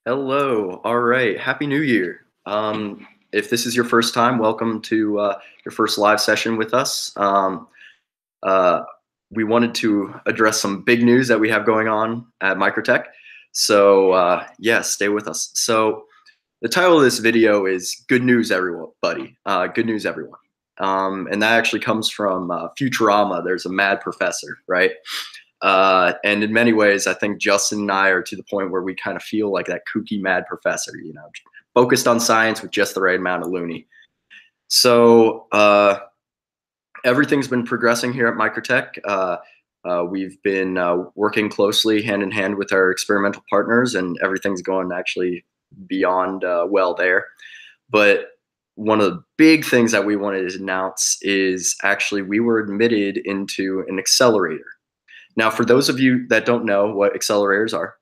Hello. All right. Happy New Year. If this is your first time, welcome to your first live session with us. Uh, we wanted to address some big news that we have going on at mIQroTech. So, yeah, stay with us. So, the title of this video is "Good News, Everybody." Good news, everyone. And that actually comes from Futurama. There's a mad professor, right? And in many ways, I think Justin and I are to the point where we kind of feel like that kooky mad professor, focused on science with just the right amount of loony. So everything's been progressing here at mIQroTech. We've been working closely hand in hand with our experimental partners, and everything's going actually beyond well there. But one of the big things that we wanted to announce is actually we were admitted into an accelerator. Now, for those of you that don't know what accelerators are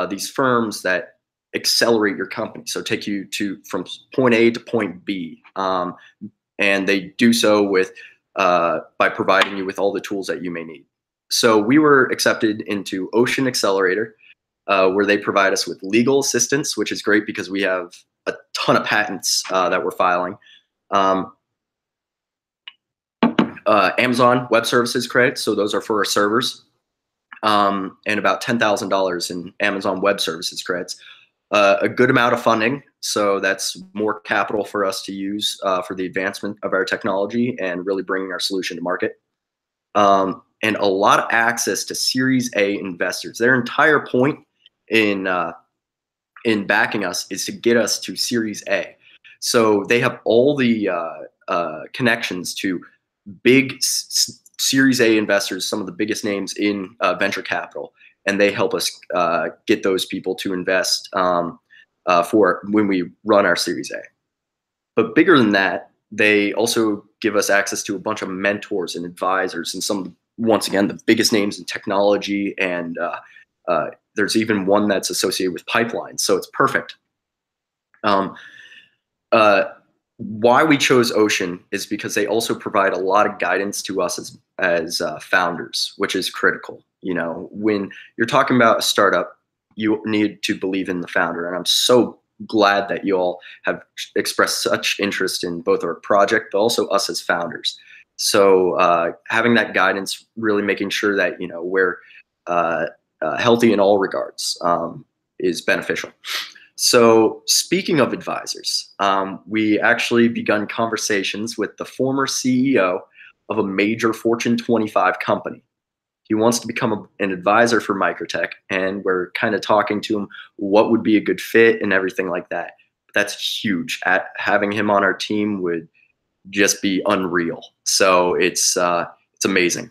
these firms that accelerate your company. So take you from point A to point B, and they do so with by providing you with all the tools that you may need. So we were accepted into Ocean Accelerator, where they provide us with legal assistance, which is great because we have a ton of patents that we're filing. Amazon Web Services credits, so those are for our servers, and about $10,000 in Amazon Web Services credits. A good amount of funding, so that's more capital for us to use for the advancement of our technology and really bringing our solution to market. And a lot of access to Series A investors. Their entire point in backing us is to get us to Series A. So they have all the connections to big Series A investors, some of the biggest names in venture capital, and they help us get those people to invest for when we run our Series A. But bigger than that, they also give us access to a bunch of mentors and advisors, and some, once again, the biggest names in technology, and there's even one that's associated with pipelines, so it's perfect. Why we chose Ocean is because they also provide a lot of guidance to us as founders, which is critical. When you're talking about a startup, you need to believe in the founder, and I'm so glad that you all have expressed such interest in both our project, but also us as founders. So having that guidance, really making sure that we're healthy in all regards, is beneficial. So speaking of advisors, we actually begun conversations with the former CEO of a major Fortune 25 company. He wants to become an advisor for mIQroTech, and we're kind of talking to him what would be a good fit and everything like that. That's huge. Having him on our team would just be unreal. So it's amazing.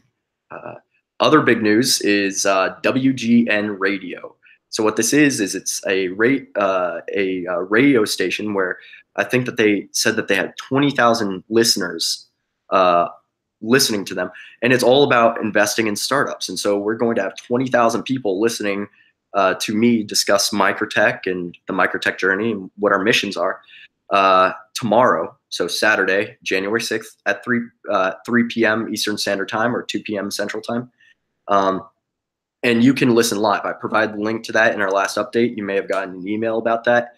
Other big news is WGN Radio. So what this is it's a radio station where I think that they said that they had 20,000 listeners listening to them, and it's all about investing in startups. And so we're going to have 20,000 people listening to me discuss mIQroTech and the mIQroTech journey and what our missions are tomorrow. So Saturday, January 6th at 3 p.m. Eastern Standard Time or 2 p.m. Central Time. And you can listen live. I provide the link to that in our last update. You may have gotten an email about that,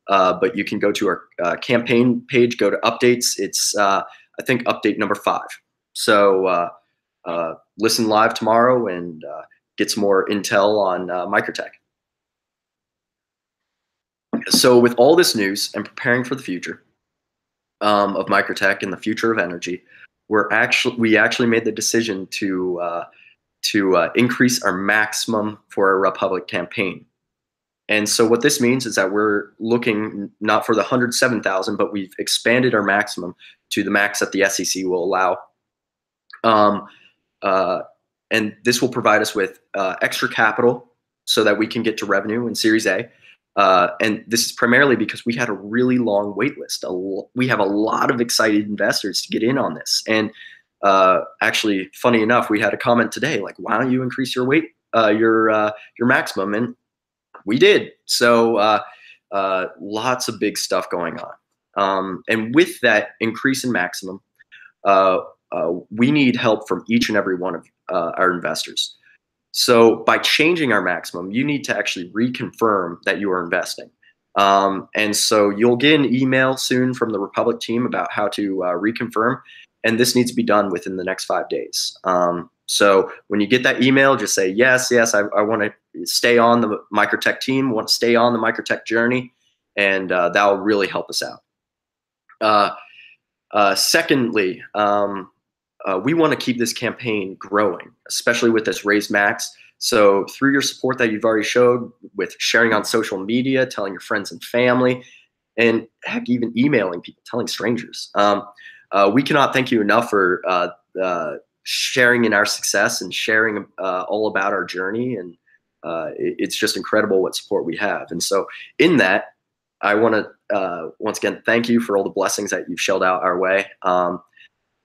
but you can go to our campaign page, go to updates. It's, I think, update number 5. So listen live tomorrow and get some more intel on mIQroTech. So with all this news and preparing for the future of mIQroTech and the future of energy, we actually made the decision to increase our maximum for our Republic campaign. And so what this means is that we're looking not for the 107,000, but we've expanded our maximum to the max that the SEC will allow. And this will provide us with extra capital so that we can get to revenue in Series A. And this is primarily because we had a really long wait list. We have a lot of excited investors to get in on this. And actually, funny enough, we had a comment today, like, why don't you increase your your maximum? And we did. So lots of big stuff going on. And with that increase in maximum, we need help from each and every one of our investors. So by changing our maximum, you need to actually reconfirm that you are investing. And so you'll get an email soon from the Republic team about how to reconfirm, and this needs to be done within the next 5 days. So when you get that email, just say, yes, yes, I want to stay on the mIQroTech team, want to stay on the mIQroTech journey, and that'll really help us out. Secondly, we want to keep this campaign growing, especially with this Raise Max. So through your support that you've already showed with sharing on social media, telling your friends and family, and heck, even emailing people, telling strangers. We cannot thank you enough for sharing in our success and sharing all about our journey. And it's just incredible what support we have. And so in that, I want to once again thank you for all the blessings that you've shelled out our way,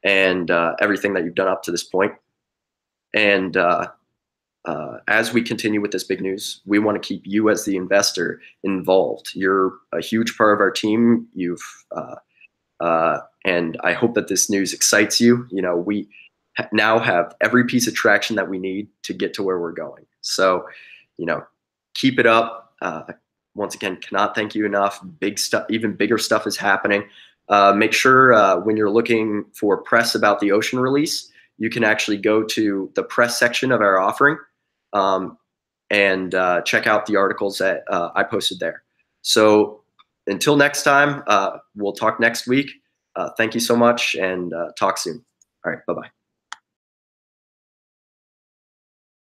and everything that you've done up to this point. And as we continue with this big news, we want to keep you as the investor involved. You're a huge part of our team. And I hope that this news excites you. You know, we now have every piece of traction that we need to get to where we're going. So, you know, keep it up. Once again, cannot thank you enough. Big stuff, even bigger stuff is happening. Make sure when you're looking for press about the Ocean release, you can actually go to the press section of our offering and check out the articles that I posted there. So until next time, we'll talk next week. Thank you so much, and talk soon. All right, bye-bye.